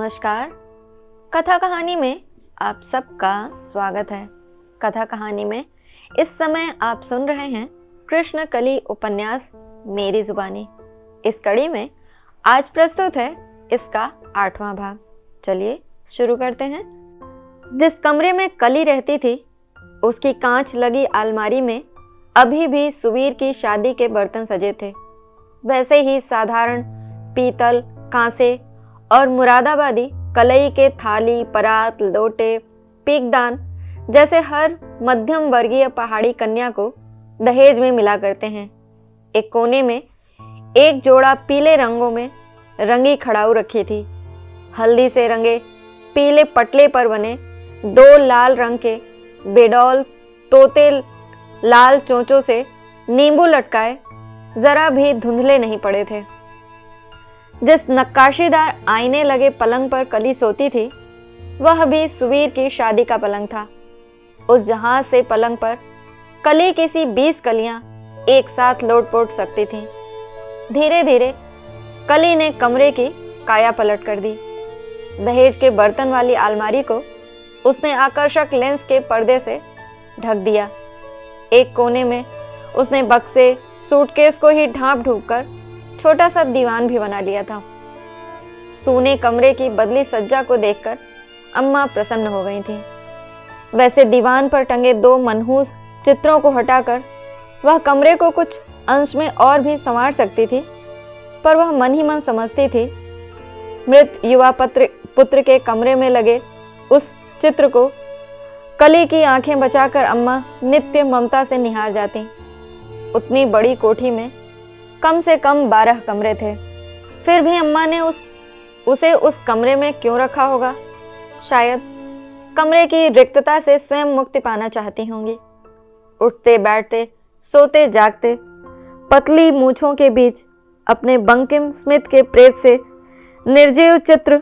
नमस्कार। कथा कहानी में आप सबका स्वागत है। कथा कहानी में इस समय आप सुन रहे हैं कृष्ण कली उपन्यास मेरी जुबानी। इस कड़ी में आज प्रस्तुत है इसका 8वां भाग। चलिए शुरू करते हैं। जिस कमरे में कली रहती थी उसकी कांच लगी अलमारी में अभी भी सुवीर की शादी के बर्तन सजे थे। वैसे ही साधारण पीतल, कांसे और मुरादाबादी कलई के थाली, परात, लोटे, पीकदान जैसे हर मध्यम वर्गीय पहाड़ी कन्या को दहेज में मिला करते हैं। एक कोने में एक जोड़ा पीले रंगों में रंगी खड़ाऊ रखी थी। हल्दी से रंगे पीले पटले पर बने 2 लाल रंग के बेडौल तोते लाल चोंचों से नींबू लटकाए जरा भी धुंधले नहीं पड़े थे। जिस नक्काशीदार आईने लगे पलंग पर कली सोती थी वह भी सुवीर की शादी का पलंग था। उस जहाज से पलंग पर कली की सी 20 कलियां एक साथ लोट-पोट सकती थीं। धीरे धीरे कली ने कमरे की काया पलट कर दी। दहेज के बर्तन वाली अलमारी को उसने आकर्षक लेंस के पर्दे से ढक दिया। एक कोने में उसने बक्से, सूटकेस को ही ढांप ढूंप कर छोटा सा दीवान भी बना लिया था। सूने कमरे की बदली सज्जा को देखकर अम्मा प्रसन्न हो गई थी। वैसे दीवान पर टंगे 2 मनहूस चित्रों को हटाकर वह कमरे को कुछ अंश में और भी संवार सकती थी, पर वह मन ही मन समझती थी मृत युवा पुत्र के कमरे में लगे उस चित्र को कली की आंखें बचाकर अम्मा नित्य ममता से निहार जाती। उतनी बड़ी कोठी में कम से कम 12 कमरे थे, फिर भी अम्मा ने उसे उस कमरे में क्यों रखा होगा? शायद कमरे की रिक्तता से स्वयं मुक्ति पाना चाहती होंगी। उठते बैठते, सोते जागते, पतली मूछों के बीच अपने बंकिम स्मिथ के प्रेत से निर्जीव चित्र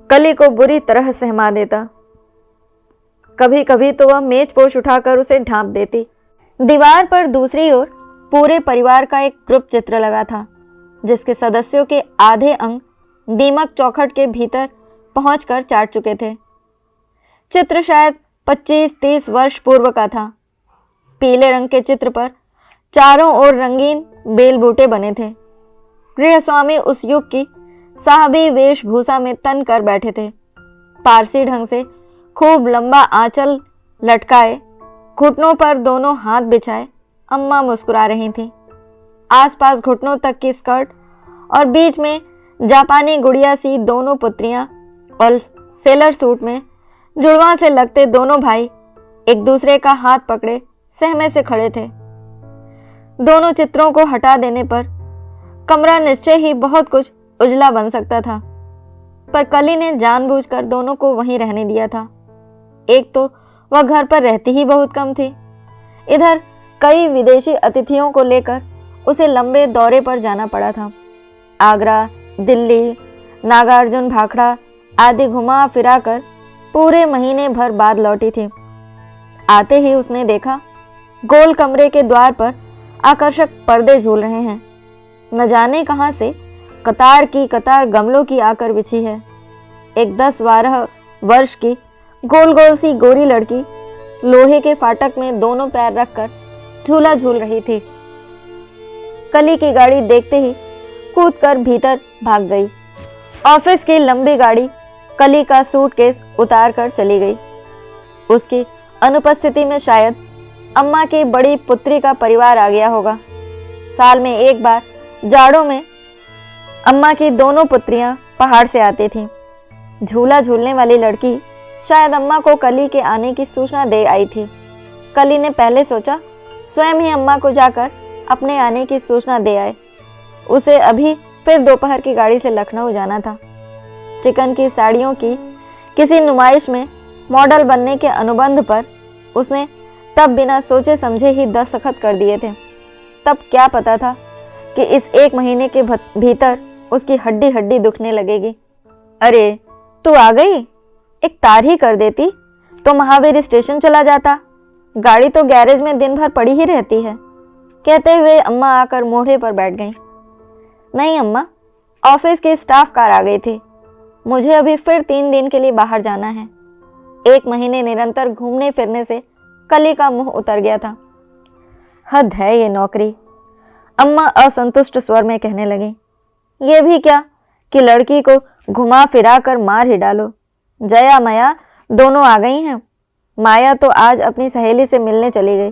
कली को बुरी तरह सहमा देता। कभी कभी तो वह मेजपोश उठाकर उसे ढांप देती। दीवार पर दूसरी ओर पूरे परिवार का एक ग्रुप चित्र लगा था, जिसके सदस्यों के आधे अंग दीमक चौखट के भीतर पहुंचकर चाट चुके थे। चित्र शायद 25-30 वर्ष पूर्व का था। पीले रंग के चित्र पर चारों ओर रंगीन बेल बूटे बने थे। गृहस्वामी उस युग की साहबी वेशभूषा में तन कर बैठे थे। पारसी ढंग से खूब लंबा आंचल लटकाए, घुटनों पर दोनों हाथ बिछाए अम्मा मुस्कुरा रही थी। आसपास घुटनों तक की स्कर्ट और बीच में जापानी गुड़िया सी दोनों पुत्रियां और सेलर सूट में जुड़वां से लगते दोनों भाई एक दूसरे का हाथ पकड़े सहमे से खड़े थे। दोनों चित्रों को हटा देने पर कमरा निश्चय ही बहुत कुछ उजला बन सकता था, पर कली ने जानबूझकर दोनों को वहीं रहने दिया था। एक तो वह घर पर रहती ही बहुत कम थी, इधर कई विदेशी अतिथियों को लेकर उसे लंबे दौरे पर जाना पड़ा था। आगरा, दिल्ली, नागार्जुन भाखड़ा आदि घुमा फिरा कर पूरे महीने भर बाद लौटी थी। आते ही उसने देखा गोल कमरे के द्वार पर आकर्षक पर्दे झूल रहे हैं। न जाने कहां से कतार की कतार गमलों की आकर बिछी है। एक 10-12 वर्ष की गोल गोल सी गोरी लड़की लोहे के फाटक में दोनों पैर रखकर झूला झूल रही थी। कली की गाड़ी देखते ही कूदकर भीतर भाग गई। ऑफिस की लंबी गाड़ी कली का सूटकेस उतार कर चली गई। उसकी अनुपस्थिति में शायद अम्मा की बड़ी पुत्री का परिवार आ गया होगा। साल में एक बार जाड़ों में अम्मा की दोनों पुत्रियां पहाड़ से आती थीं। झूला झूलने वाली लड़की शायद अम्मा को कली के आने की सूचना दे आई थी। कली ने पहले सोचा स्वयं ही अम्मा को जाकर अपने आने की सूचना दे आए। उसे अभी फिर दोपहर की गाड़ी से लखनऊ जाना था। चिकन की साड़ियों की किसी नुमाइश में मॉडल बनने के अनुबंध पर उसने तब बिना सोचे समझे ही दस्तखत कर दिए थे। तब क्या पता था कि इस 1 महीने के भीतर उसकी हड्डी हड्डी दुखने लगेगी। अरे तू आ गई, एक तार ही कर देती तो महावीर स्टेशन चला जाता। गाड़ी तो गैरेज में दिन भर पड़ी ही रहती है, कहते हुए अम्मा आकर मोढ़े पर बैठ गईं। नहीं अम्मा, ऑफिस की स्टाफ कार आ गई थी। मुझे अभी फिर 3 दिन के लिए बाहर जाना है। 1 महीने निरंतर घूमने फिरने से कली का मुंह उतर गया था। हद है ये नौकरी, अम्मा असंतुष्ट स्वर में कहने लगी। ये भी क्या कि लड़की को घुमा फिरा कर मार ही डालो। जया माया दोनों आ गई हैं। माया तो आज अपनी सहेली से मिलने चली गई।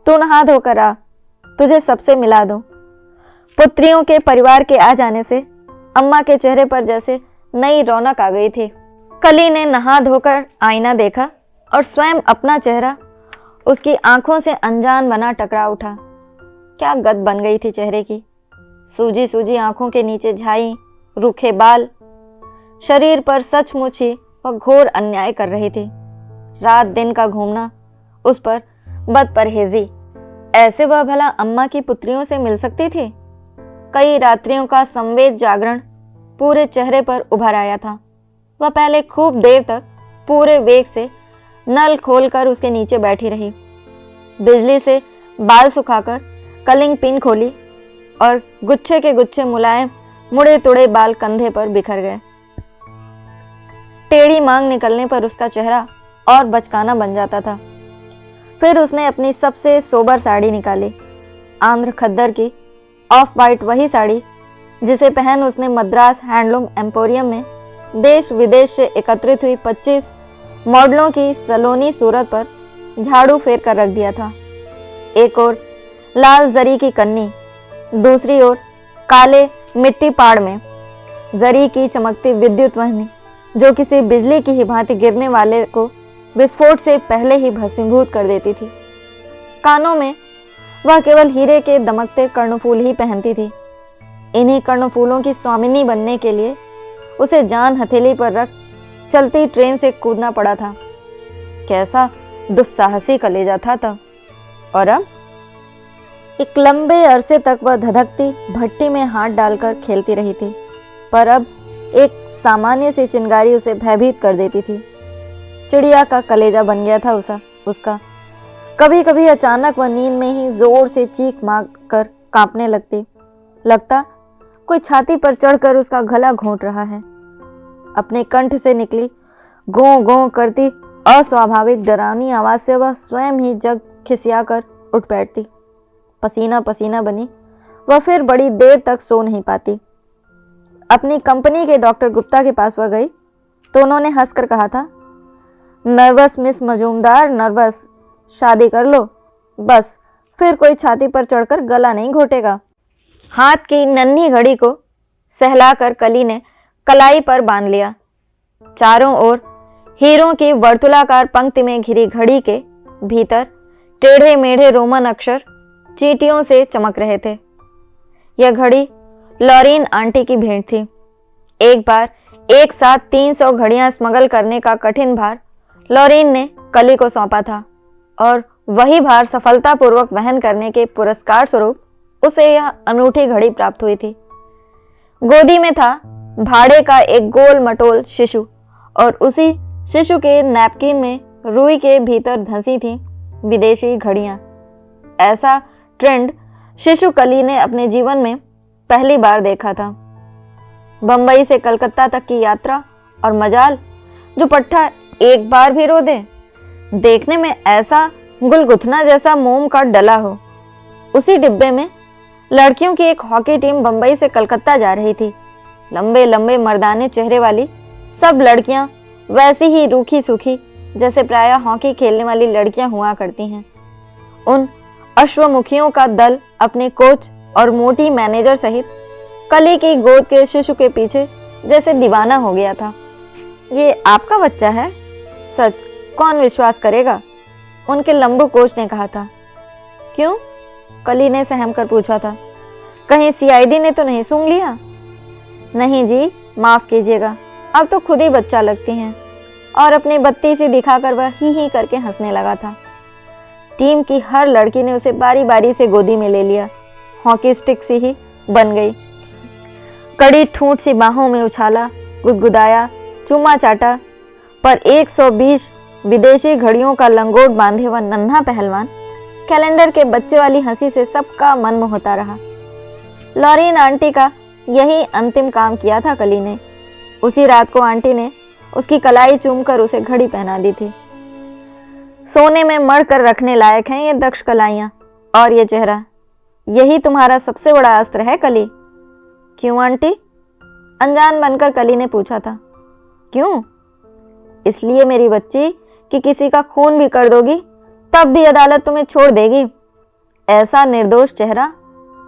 तू नहा धोकर आ, तुझे सबसे मिला दूं। पुत्रियों के परिवार के आ जाने से अम्मा के चेहरे पर जैसे नई रौनक आ गई थी। कली ने नहा धोकर आईना देखा और स्वयं अपना चेहरा उसकी आंखों से अनजान बना टकरा उठा। क्या गत बन गई थी चेहरे की। सूजी सूजी आंखों के नीचे झाई, रूखे बाल शरीर पर सचमुच ही वह घोर अन्याय कर रही थी। रात दिन का घूमना उस पर बदपरहेजी। ऐसे वह भला अम्मा की पुत्रियों से मिल सकती थी? कई रात्रियों का संवेद जागरण पूरे चेहरे पर उभर आया था। वह पहले खूब देर तक पूरे वेग से नल खोलकर उसके नीचे बैठी रही। बिजली से बाल सुखाकर कलिंग पिन खोली और गुच्छे के गुच्छे मुलायम मुड़े तुड़े बाल कंधे पर बिखर गए। टेढ़ी मांग निकलने पर उसका चेहरा और बचकाना बन जाता था। फिर उसने अपनी सबसे सोबर साड़ी निकाली, आंध्र खद्दर की ऑफ वाइट, वही साड़ी जिसे पहन उसने मद्रास हैंडलूम एम्पोरियम में देश विदेश से एकत्रित हुई 25 मॉडलों की सलोनी सूरत पर झाड़ू फेर कर रख दिया था। एक ओर लाल जरी की कन्नी, दूसरी ओर काले मिट्टी पाड़ में जरी की चमकती विद्युत वाहिनी जो किसी बिजली की ही भांति गिरने वाले को विस्फोट से पहले ही भस्मीभूत कर देती थी। कानों में वह केवल हीरे के दमकते कर्णफूल ही पहनती थी। इन्हीं कर्णफूलों की स्वामिनी बनने के लिए उसे जान हथेली पर रख चलती ट्रेन से कूदना पड़ा था। कैसा दुस्साहसी कलेजा था तब। और अब एक लंबे अरसे तक वह धधकती भट्टी में हाथ डालकर खेलती रही थी, पर अब एक सामान्य सी चिंगारी उसे भयभीत कर देती थी। चिड़िया का कलेजा बन गया था उसका। कभी कभी अचानक वह नींद में ही जोर से चीख मार कर कांपने लगती। लगता कोई छाती पर चढ़कर उसका गला घोंट रहा है। अपने कंठ से निकली गों गों करती अस्वाभाविक डरावनी आवाज से वह स्वयं ही जग खिसिया कर उठ बैठती। पसीना पसीना बनी वह फिर बड़ी देर तक सो नहीं पाती। अपनी कंपनी के डॉक्टर गुप्ता के पास वह गई तो उन्होंने हंसकर कहा था, नर्वस मिस मजूमदार, नर्वस, शादी कर लो बस, फिर कोई छाती पर चढ़कर गला नहीं घोटेगा। हाथ की नन्ही घड़ी को सहलाकर कली ने कलाई पर बांध लिया। चारों ओर हीरों की वर्तुलाकार पंक्ति में घिरी घड़ी के भीतर टेढ़े मेढ़े रोमन अक्षर चींटियों से चमक रहे थे। यह घड़ी लॉरीन आंटी की भेंट थी। एक बार एक साथ 300 घड़ियां स्मगल करने का कठिन भार लॉरीन ने कली को सौंपा था और वही भार सफलतापूर्वक वहन करने के पुरस्कार स्वरूप उसे यह अनूठी घड़ी प्राप्त हुई थी। गोदी में था भाड़े का एक गोल मटोल शिशु और उसी शिशु के नैपकिन में रुई के भीतर धंसी थी विदेशी घड़ियां। ऐसा ट्रेंड शिशु कली ने अपने जीवन में पहली बार देखा था। बंबई से कलकत्ता तक की यात्रा और मजाल जो पट्टा एक बार भी रो दे। देखने में ऐसा गुलगुथना जैसा मोम का डला हो। उसी डिब्बे में लड़कियों की एक हॉकी टीम बंबई से कलकत्ता जा रही थी। लंबे लंबे मर्दाने चेहरे वाली सब लड़कियां वैसी ही रूखी सूखी जैसे प्रायः हॉकी खेलने वाली लड़कियां हुआ करती हैं। उन अश्वमुखियों का दल अपने कोच और मोटी मैनेजर सहित कली की गोद के शिशु के पीछे जैसे दीवाना हो गया था। ये आपका बच्चा है? सच, कौन विश्वास करेगा? उनके लंबू कोच ने कहा था। क्यों? कली ने सहम कर पूछा था। कहीं सीआईडी ने तो नहीं सूंघ लिया? नहीं जी, माफ कीजिएगा, अब तो खुद ही बच्चा लगती हैं। और अपनी बत्ती सी दिखाकर वह ही करके हंसने लगा था। टीम की हर लड़की ने उसे बारी बारी से गोदी में ले लिया। हॉकी स्टिक सी ही बन गई। कड़ी ठूंठ सी बाहों में उछाला, गुदगुदाया, चूमा चाटा, पर 120 विदेशी घड़ियों का लंगोट बांधे हुआ नन्हा पहलवान कैलेंडर के बच्चे वाली हंसी से सबका मन मोहता रहा। लॉरीन आंटी का यही अंतिम काम किया था कली ने। उसी रात को आंटी ने उसकी कलाई चूमकर उसे घड़ी पहना दी थी। सोने में मढ़ कर रखने लायक हैं ये दक्ष कलाइयां और ये चेहरा। यही तुम्हारा सबसे बड़ा अस्त्र है कली। क्यों आंटी? अनजान बनकर कली ने पूछा था। क्यों? इसलिए मेरी बच्ची कि किसी का खून भी कर दोगी तब भी अदालत तुम्हें छोड़ देगी। ऐसा निर्दोष चेहरा,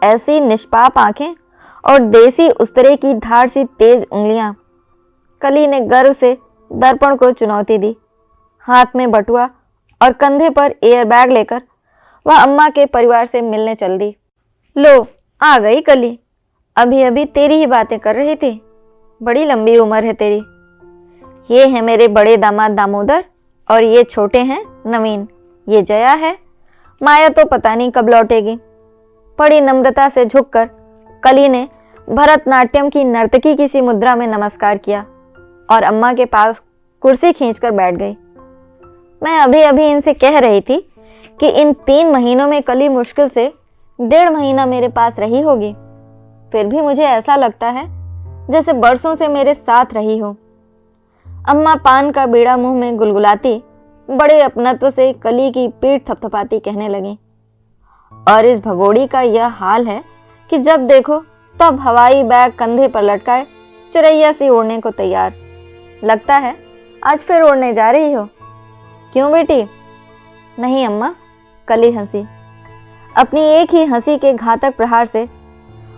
ऐसी निष्पाप आंखें और देसी उस्तरे की धार सी तेज उंगलियां। कली ने गर्व से दर्पण को चुनौती दी। हाथ में बटुआ और कंधे पर एयरबैग लेकर वह अम्मा के परिवार से मिलने चल दी। लो, आ गई कली। अभी अभी तेरी ही बातें कर रही थी। बड़ी लंबी उम्र है तेरी। ये है मेरे बड़े दामाद दामोदर और ये छोटे हैं नवीन। ये जया है। माया तो पता नहीं कब लौटेगी। बड़ी नम्रता से झुककर कली ने भरतनाट्यम की नर्तकी की सी मुद्रा में नमस्कार किया और अम्मा के पास कुर्सी खींचकर बैठ गई। मैं अभी अभी इनसे कह रही थी कि इन 3 महीनों में कली मुश्किल से 1.5 महीना मेरे पास रही होगी। फिर भी मुझे ऐसा लगता है जैसे बरसों से मेरे साथ रही हो। अम्मा पान का बीड़ा मुंह में गुलगुलाती बड़े अपनत्व से कली की पीठ थपथपाती कहने लगी। और इस भगोड़ी का यह हाल है कि जब देखो तब हवाई बैग कंधे पर लटकाए चिड़ैया सी उड़ने को तैयार। लगता है आज फिर उड़ने जा रही हो। क्यों बेटी? नहीं अम्मा, कली हंसी। अपनी एक ही हंसी के घातक प्रहार से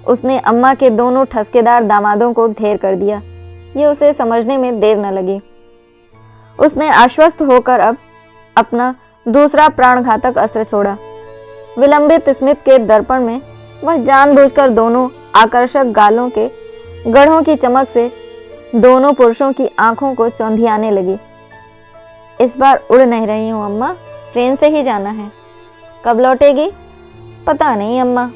उसने अम्मा के दोनों ठसकेदार दामादों को ढेर कर दिया। ये उसे समझने में देर न लगी। उसने आश्वस्त होकर अब अपना दूसरा प्राणघातक अस्त्र छोड़ा। विलंबित स्मित के दर्पण में वह जानबूझकर दोनों आकर्षक गालों के गढ़ों की चमक से दोनों पुरुषों की आंखों को चौंधियाने लगी। इस बार उड़ नहीं रही हूं अम्मा, ट्रेन से ही जाना है। कब लौटेगी? पता नहीं अम्मा।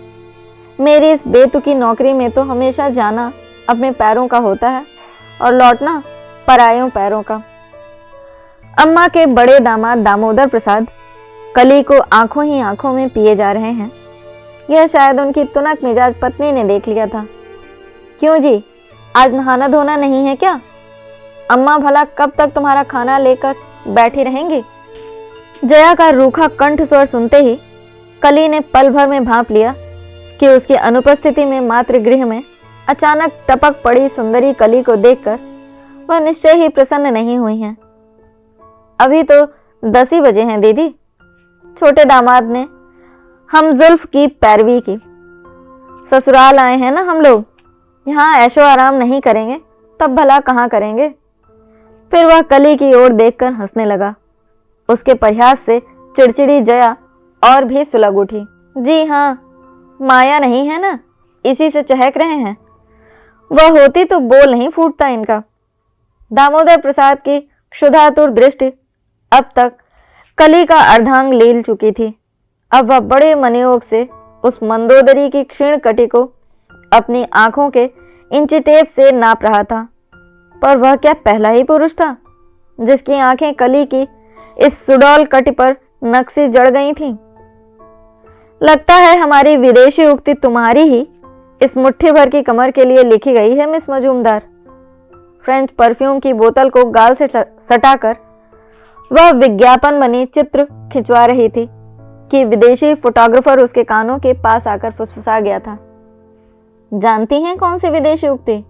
मेरी इस बेतुकी नौकरी में तो हमेशा जाना अपने पैरों का होता है और लौटना परायों पैरों का। अम्मा के बड़े दामाद दामोदर प्रसाद कली को आंखों ही आंखों में पिए जा रहे हैं। यह शायद उनकी तुनक मिजाज पत्नी ने देख लिया था। क्यों जी, आज नहाना धोना नहीं है क्या? अम्मा भला कब तक तुम्हारा खाना लेकर बैठी रहेंगी? जया का रूखा कंठ स्वर सुनते ही कली ने पल भर में भांप लिया कि उसकी अनुपस्थिति में मातृगृह में अचानक टपक पड़ी सुंदरी कली को देखकर वह निश्चय ही प्रसन्न नहीं हुई हैं। अभी तो 10 ही बजे हैं दीदी। छोटे दामाद ने हम जुल्फ की पैरवी की। ससुराल आए हैं ना हम लोग, यहाँ ऐशो आराम नहीं करेंगे तब भला कहाँ करेंगे? फिर वह कली की ओर देखकर हंसने लगा। उसके प्रयास से चिड़चिड़ी जया और भी सुलग उठी। जी हाँ, माया नहीं है ना, इसी से चहक रहे हैं। वह होती तो बोल नहीं फूटता इनका। दामोदर प्रसाद की क्षुधातुर दृष्टि अब तक कली का अर्धांग लील चुकी थी। अब वह बड़े मनयोग से उस मंदोदरी की क्षीण कटी को अपनी आंखों के इंची टेप से नाप रहा था। पर वह क्या पहला ही पुरुष था जिसकी आंखें कली की इस सुडौल कटी पर नक्शी जड़ गई थीं? लगता है हमारी विदेशी उक्ति तुम्हारी ही इस मुट्ठी भर की कमर के लिए लिखी गई है मिस मजूमदार। फ्रेंच परफ्यूम की बोतल को गाल से सटाकर वह विज्ञापन बनी चित्र खिंचवा रही थी कि विदेशी फोटोग्राफर उसके कानों के पास आकर फुसफुसा गया था। जानती हैं कौन सी विदेशी उक्ति?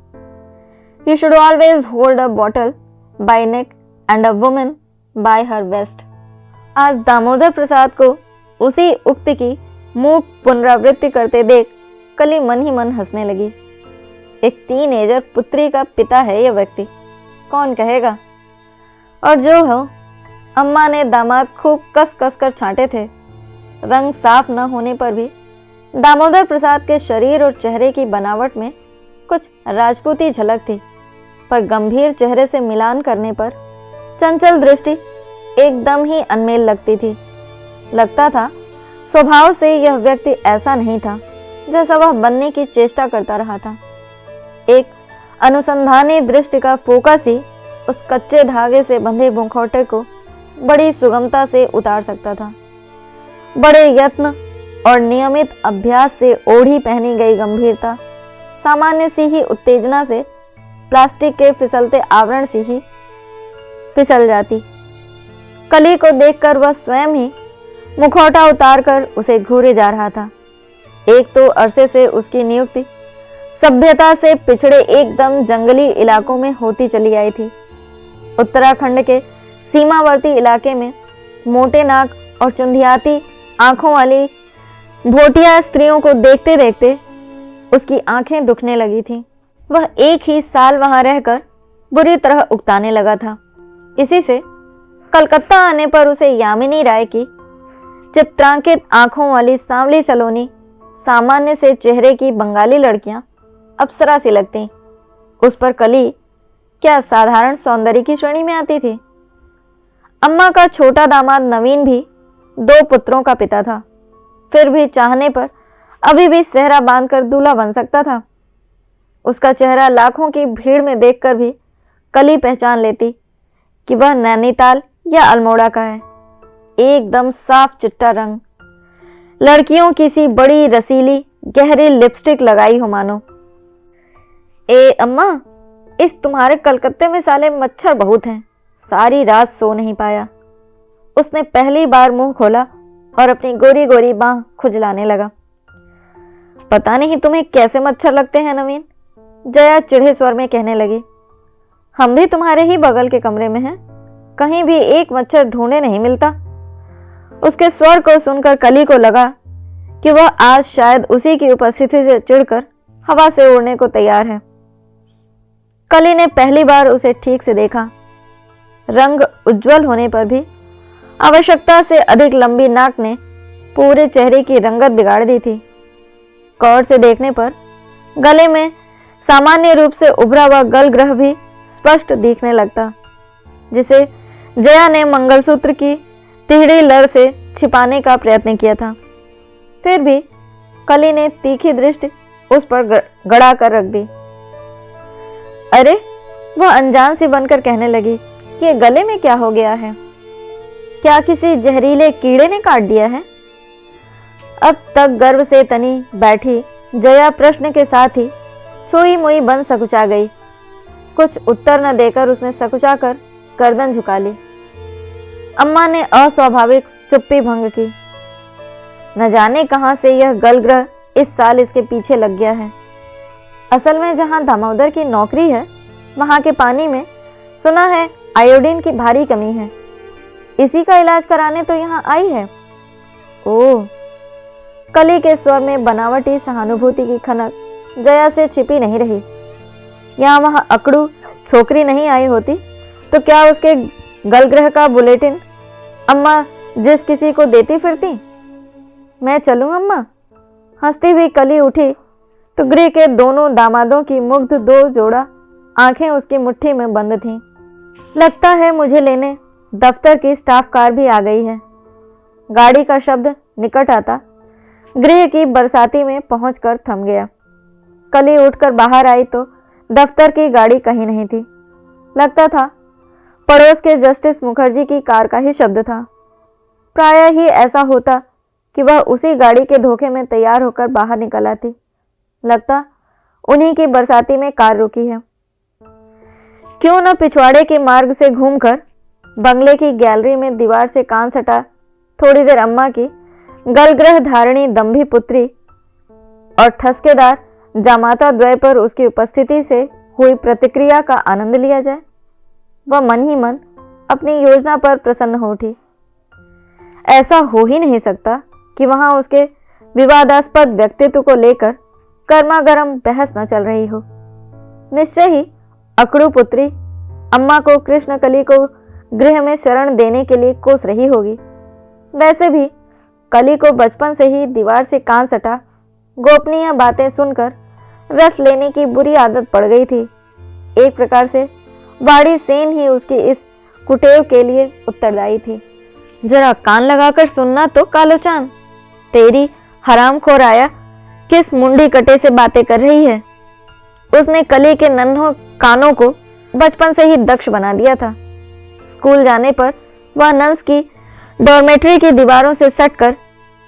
You should always hold a bottle by neck and a woman by her waist। आज दामोदर प्रसाद को उसी उक्ति की मूक पुनरावृत्ति करते देख कली मन ही मन हंसने लगी। एक टीनेजर पुत्री का पिता है यह व्यक्ति, कौन कहेगा? और जो हो, अम्मा ने दामाद खूब कस कस कर छांटे थे। रंग साफ न होने पर भी दामोदर प्रसाद के शरीर और चेहरे की बनावट में कुछ राजपूती झलक थी, पर गंभीर चेहरे से मिलान करने पर चंचल दृष्टि एकदम ही अनमेल लगती थी। लगता था स्वभाव से यह व्यक्ति ऐसा नहीं था जैसा वह बनने की चेष्टा करता रहा था। एक अनुसंधानी दृष्टि का फोकस ही उस कच्चे धागे से बंधे मुखौटे को बड़ी सुगमता से उतार सकता था। बड़े यत्न और नियमित अभ्यास से ओढ़ी पहनी गई गंभीरता सामान्य सी ही उत्तेजना से प्लास्टिक के फिसलते आवरण से ही फिसल जाती। कली को देखकर वह स्वयं ही मुखौटा उतारकर उसे घूरे जा रहा था। एक तो अरसे से उसकी नियुक्ति सभ्यता से पिछड़े एकदम जंगली इलाकों में होती चली आई थी। उत्तराखंड के सीमावर्ती इलाके में मोटे नाक और चुंधियाती आंखों वाली भोटिया स्त्रियों को देखते देखते उसकी आंखें दुखने लगी थीं। वह एक ही साल वहां रहकर बुरी तरह उकताने लगा था। इसी से कलकत्ता आने पर उसे यामिनी राय की चित्रांकित आंखों वाली सांवली सलोनी सामान्य से चेहरे की बंगाली लड़कियां अप्सरा सी लगती। उस पर कली क्या साधारण सौंदर्य की श्रेणी में आती थी। अम्मा का छोटा दामाद नवीन भी 2 पुत्रों का पिता था, फिर भी चाहने पर अभी भी सेहरा बांधकर दूल्हा बन सकता था। उसका चेहरा लाखों की भीड़ में देखकर भी कली पहचान लेती कि वह नैनीताल या अल्मोड़ा का है। एकदम साफ चिट्टा रंग, लड़कियों की सी बड़ी रसीली गहरी लिपस्टिक लगाई हो मानो। ए अम्मा, इस तुम्हारे कलकत्ते में साले मच्छर बहुत हैं, सारी रात सो नहीं पाया। उसने पहली बार मुंह खोला और अपनी गोरी गोरी बांह खुजलाने लगा। पता नहीं तुम्हें कैसे मच्छर लगते हैं नवीन, जया चिढ़े स्वर में कहने लगी। हम भी तुम्हारे ही बगल के कमरे में हैं, कहीं भी एक मच्छर ढूंढे नहीं मिलता। उसके स्वर को सुनकर कली को लगा कि वह आज शायद उसी की उपस्थिति से चिढ़कर हवा से उड़ने को तैयार है। कली ने पहली बार उसे ठीक से देखा। रंग उज्जवल होने पर भी आवश्यकता से अधिक लंबी नाक ने पूरे चेहरे की रंगत बिगाड़ दी थी। गौर से देखने पर गले में सामान्य रूप से उभरा हुआ गलग्रह भी स्पष्ट दिखने लगता, जिसे जया ने मंगलसूत्र की तिहड़ी लड़ से छिपाने का प्रयत्न किया था। फिर भी कली ने तीखी दृष्टि उस पर गड़ा कर रख दी। अरे, वह अनजान सी बनकर कहने लगी कि ये गले में क्या हो गया है? क्या किसी जहरीले कीड़े ने काट दिया है? अब तक गर्व से तनी बैठी जया प्रश्न के साथ ही छोई मोई बन सकुचा गई। कुछ उत्तर न देकर उसने सकुचा कर गर्दन झुका ली। अम्मा ने अस्वाभाविक चुप्पी भंग की। न जाने कहां से यह गलग्रह इस साल इसके पीछे लग गया है। असल में जहां दामोदर की नौकरी है, वहां के पानी में सुना है आयोडीन की भारी कमी है। इसी का इलाज कराने तो यहाँ आई है। ओह, कली के स्वर में बनावटी सहानुभूति की खनक जया से छिपी नहीं रही। यहाँ वह अकड़ू छोकरी नहीं आई होती तो क्या उसके गलग्रह का बुलेटिन अम्मा जिस किसी को देती फिरती? मैं चलूं अम्मा? हंसती हुई कली उठी तो गृह के दोनों दामादों की मुग्ध 2 जोड़ा आंखें उसकी मुट्ठी में बंद थीं। लगता है मुझे लेने दफ्तर की स्टाफ कार भी आ गई है। गाड़ी का शब्द निकट आता गृह की बरसाती में पहुंचकर थम गया। कली उठकर बाहर आई तो दफ्तर की गाड़ी कहीं नहीं थी। लगता था पड़ोस के जस्टिस मुखर्जी की कार का ही शब्द था। प्रायः ही ऐसा होता कि वह उसी गाड़ी के धोखे में तैयार होकर बाहर निकल आती। लगता उन्हीं की बरसाती में कार रुकी है। क्यों न पिछवाड़े के मार्ग से घूमकर बंगले की गैलरी में दीवार से कान सटा थोड़ी देर अम्मा की गलग्रह धारणी दंभी पुत्री और ठसकेदार जामाता द्वय पर उसकी उपस्थिति से हुई प्रतिक्रिया का आनंद लिया जाए। वह मन ही मन अपनी योजना पर प्रसन्न हो उठी। ऐसा हो ही नहीं सकता कि वहां उसके विवादास्पद व्यक्तित्व को लेकर गर्मागर्म बहस न चल रही हो। निश्चय ही अकड़ू पुत्री अम्मा को कृष्णकली को गृह में शरण देने के लिए कोस रही होगी। वैसे भी कली को बचपन से ही दीवार से कान सटा गोपनीय बातें सुनकर रस लेने की बुरी आदत पड़ गई थी। एक प्रकार से बाड़ी सेन ही उसकी इस कुटेव के लिए उत्तरदायी थी। जरा कान लगाकर सुनना तो कालोचान, तेरी हरामखोर आया किस मुंडी कटे से बातें कर रही है। उसने कली के नन्हों कानों को बचपन से ही दक्ष बना दिया था। स्कूल जाने पर वह नंस की डॉर्मेट्री की दीवारों से सटकर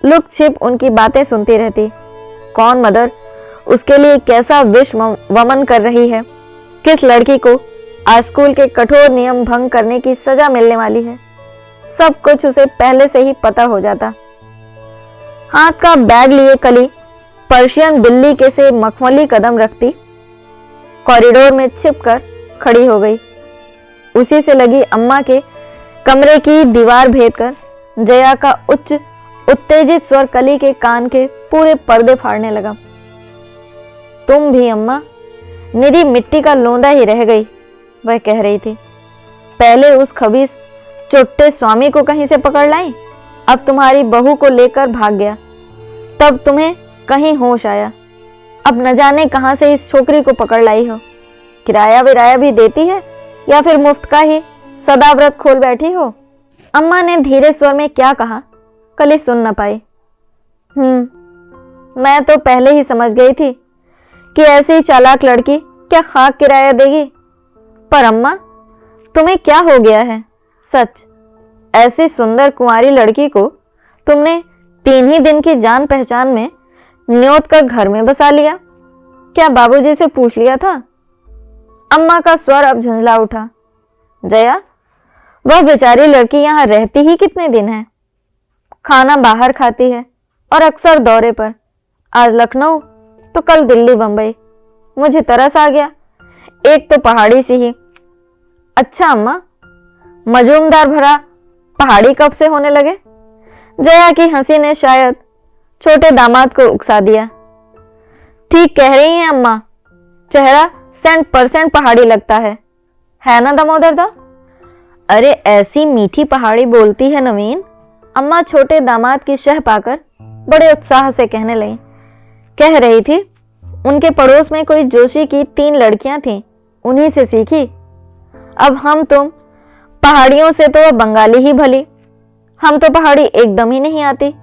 लुक छिप उनकी बातें सुनती रहती। कौन मदर उसके लिए कैसा विष वमन कर रही है, किस लड़की को आज स्कूल के कठोर नियम भंग करने की सजा मिलने वाली है, सब कुछ उसे पहले से ही पता हो जाता। हाथ का बैग लिए कली पर्शियन बिल्ली के से मखमली कदम रखती कॉरिडोर में छिपकर खड़ी हो गई। उसी से लगी अम्मा के कमरे की दीवार भेद कर जया का उच्च उत्तेजित स्वर कली के कान के पूरे पर्दे फाड़ने लगा। तुम भी अम्मा निरी मिट्टी का लोंदा ही रह गई, वह कह रही थी। पहले उस खबीस चुट्टे स्वामी को कहीं से पकड़ लाई, अब तुम्हारी बहू को लेकर भाग गया, तब तुम्हें कहीं होश आया। अब न जाने कहां से इस छोकरी को पकड़ लाई हो। किराया विराया भी देती है या फिर मुफ्त का ही सदाव्रत खोल बैठी हो। अम्मा ने धीरे स्वर में क्या कहा कली सुन न पाई। मैं तो पहले ही समझ गई थी कि ऐसी चालाक लड़की क्या खाक किराया देगी। पर अम्मा तुम्हें क्या हो गया है? सच ऐसी सुंदर कुंवारी लड़की को तुमने 3 ही दिन की जान पहचान में न्योत कर घर में बसा लिया। क्या बाबूजी से पूछ लिया था? अम्मा का स्वर अब झुंझला उठा। जया, वह बेचारी लड़की यहाँ रहती ही कितने दिन है? खाना बाहर खाती है और अक्सर दौरे पर, आज लखनऊ तो कल दिल्ली बंबई। मुझे तरस आ गया, एक तो पहाड़ी सी ही। अच्छा अम्मा, मजूमदार भरा पहाड़ी कब से होने लगे? जया की हंसी ने शायद छोटे दामाद को उकसा दिया। ठीक कह रही हैं अम्मा, चेहरा 100% पहाड़ी लगता है ना दामोदर दा? अरे ऐसी मीठी पहाड़ी बोलती है नवीन, अम्मा छोटे दामाद की शह पाकर बड़े उत्साह से कहने लगी। कह रही थी उनके पड़ोस में कोई जोशी की 3 लड़कियां थीं, उन्हीं से सीखी। अब हम तुम पहाड़ियों से तो बंगाली ही भली, हम तो पहाड़ी एकदम ही नहीं आती।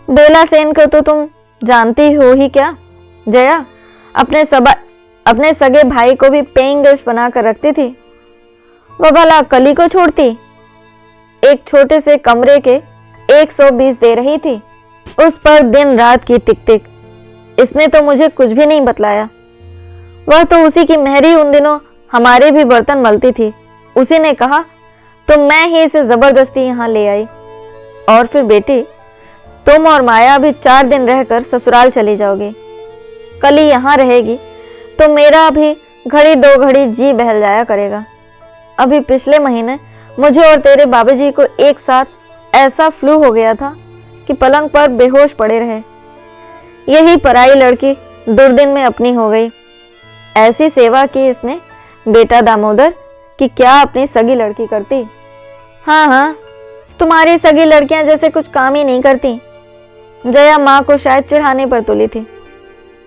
बेला सेन को तो तुम जानती हो ही क्या? जया अपने सगे भाई को भी पेइंग गेस्ट बनाकर रखती थी। वह भला कली को छोड़ती? एक छोटे से कमरे के 120 दे रही थी, उस पर दिन रात की टिक टिक। इसने तो मुझे कुछ भी नहीं बतलाया। वह तो उसी की मेहरी उन दिनों हमारे भी बर्तन मलती थी। उसी ने कहा तो मैं ही इसे जबरदस्ती यहाँ ले आई। और फिर बेटी, तुम और माया भी 4 दिन रहकर ससुराल चली जाओगी। कली यहाँ रहेगी तो मेरा भी घड़ी 2 घड़ी जी बहल जाया करेगा। अभी पिछले महीने मुझे और तेरे बाबूजी को एक साथ ऐसा फ्लू हो गया था कि पलंग पर बेहोश पड़े रहे। यही पराई लड़की दुर्दिन में अपनी हो गई। ऐसी सेवा की इसने बेटा दामोदर कि क्या अपनी सगी लड़की करती। हाँ, तुम्हारी सगी लड़कियां जैसे कुछ काम ही नहीं करती। जया माँ को शायद चिढ़ाने पर तुली थी।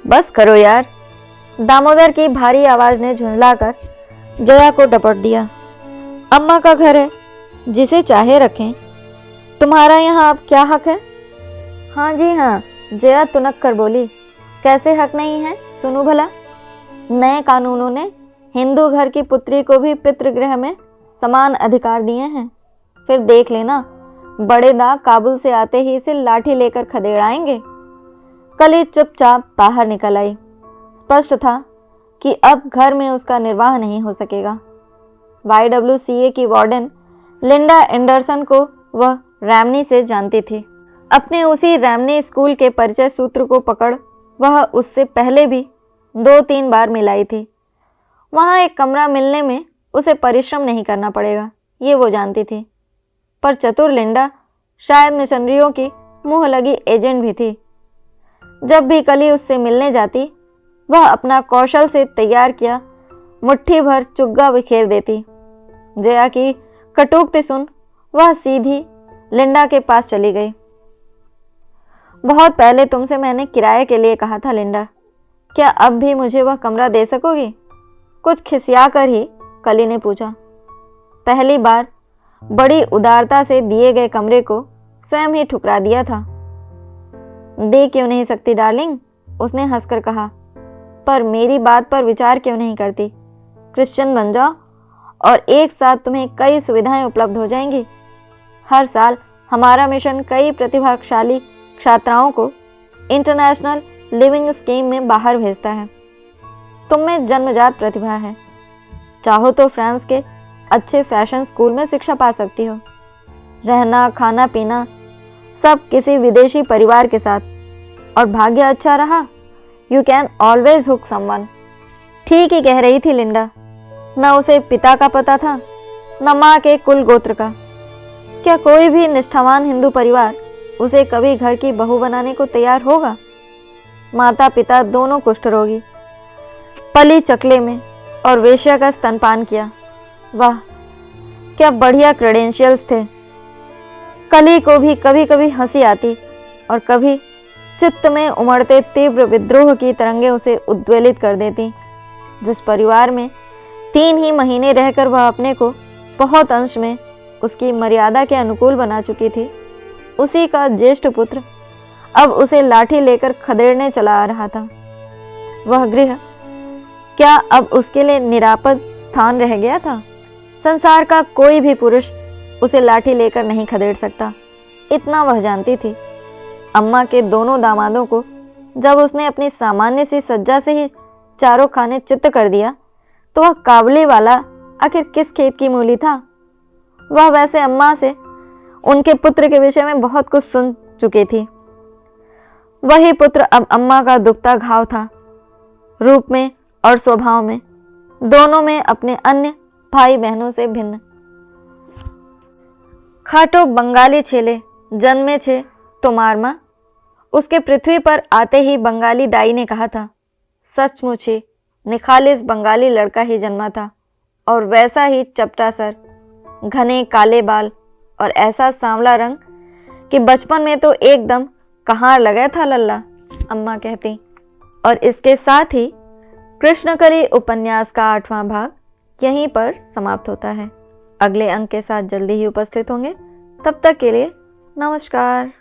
बस करो यार, दामोदर की भारी आवाज ने झुंझलाकर जया को डपट दिया। अम्मा का घर है, जिसे चाहे रखें। तुम्हारा यहाँ अब क्या हक है? हाँ जी हाँ, जया तुनक कर बोली। कैसे हक नहीं है सुनो भला। नए कानूनों ने हिंदू घर की पुत्री को भी पितृगृह में समान अधिकार दिए हैं। फिर देख लेना, बड़े दा काबुल से आते ही इसे लाठी लेकर खदेड़ाएंगे। कली चुपचाप बाहर निकल आई। स्पष्ट था कि अब घर में उसका निर्वाह नहीं हो सकेगा। YWCA की वार्डन लिंडा एंडरसन को वह रैमनी से जानती थी। अपने उसी रैमनी स्कूल के परिचय सूत्र को पकड़ वह उससे पहले भी 2-3 बार मिलाई थी। वहाँ एक कमरा मिलने में उसे परिश्रम नहीं करना पड़ेगा, ये वो जानती थी। पर चतुर लिंडा शायद मिशनरियों की मुँह लगी एजेंट भी थी। जब भी कली उससे मिलने जाती, वह अपना कौशल से तैयार किया मुट्ठी भर चुग्गा बिखेर देती। जया की कटुक्ति सुन वह सीधी लिंडा के पास चली गई। बहुत पहले तुमसे मैंने किराए के लिए कहा था लिंडा, क्या अब भी मुझे वह कमरा दे सकोगी? कुछ खिसिया कर ही कली ने पूछा। पहली बार बड़ी उदारता से दिए गए कमरे को स्वयं ही ठुकरा दिया था। दे क्यों नहीं सकती डार्लिंग, उसने हंसकर कहा। पर मेरी बात पर विचार क्यों नहीं करती? क्रिश्चियन बन जाओ और एक साथ तुम्हें कई सुविधाएं उपलब्ध हो जाएंगी। हर साल हमारा मिशन कई प्रतिभाशाली छात्राओं को इंटरनेशनल लिविंग स्कीम में बाहर भेजता है। तुम में जन्मजात प्रतिभा है। चाहो तो फ्रांस के अच्छे फैशन स्कूल में शिक्षा पा सकती हो। रहना खाना पीना सब किसी विदेशी परिवार के साथ, और भाग्य अच्छा रहा, you can always hook someone. ठीक ही कह रही थी लिंडा। न उसे पिता का पता था, न माँ के कुल गोत्र का। क्या कोई भी निष्ठावान हिंदू परिवार उसे कभी घर की बहू बनाने को तैयार होगा? माता पिता दोनों कुष्ठ रोगी, पली चकले में और वेश्या का स्तनपान किया। वाह, क्या बढ़िया क्रेडेंशियल्स थे। कली को भी कभी कभी हंसी आती और कभी चित्त में उमड़ते तीव्र विद्रोह की तरंगें उसे उद्वेलित कर देती। जिस परिवार में 3 ही महीने रहकर वह अपने को बहुत अंश में उसकी मर्यादा के अनुकूल बना चुकी थी, उसी का ज्येष्ठ पुत्र अब उसे लाठी लेकर खदेड़ने चला आ रहा था। वह गृह क्या अब उसके लिए निरापद स्थान रह गया था? संसार का कोई भी पुरुष उसे लाठी लेकर नहीं खदेड़ सकता, इतना वह जानती थी। अम्मा के दोनों दामादों को जब उसने अपनी सामान्य सी सज्जा से ही चारों खाने चित्त कर दिया, तो वह काबली वाला आखिर किस खेत की मूली था? वह वैसे अम्मा से उनके पुत्र के विषय में बहुत कुछ सुन चुकी थी। वही पुत्र अब अम्मा का दुखता घाव था, रूप में और स्वभाव में, दोनों में अपने अन्य भाई बहनों से भिन्न। खाटो बंगाली छेले जन्मे छे तो मारमा, उसके पृथ्वी पर आते ही बंगाली दाई ने कहा था। सचमुच ही निखालिस बंगाली लड़का ही जन्मा था, और वैसा ही चपटा सर, घने काले बाल और ऐसा सांवला रंग कि बचपन में तो एकदम कहाँ लगा था लल्ला, अम्मा कहती। और इसके साथ ही कृष्णकली उपन्यास का 8वां भाग यहीं पर समाप्त होता है। अगले अंक के साथ जल्दी ही उपस्थित होंगे। तब तक के लिए नमस्कार।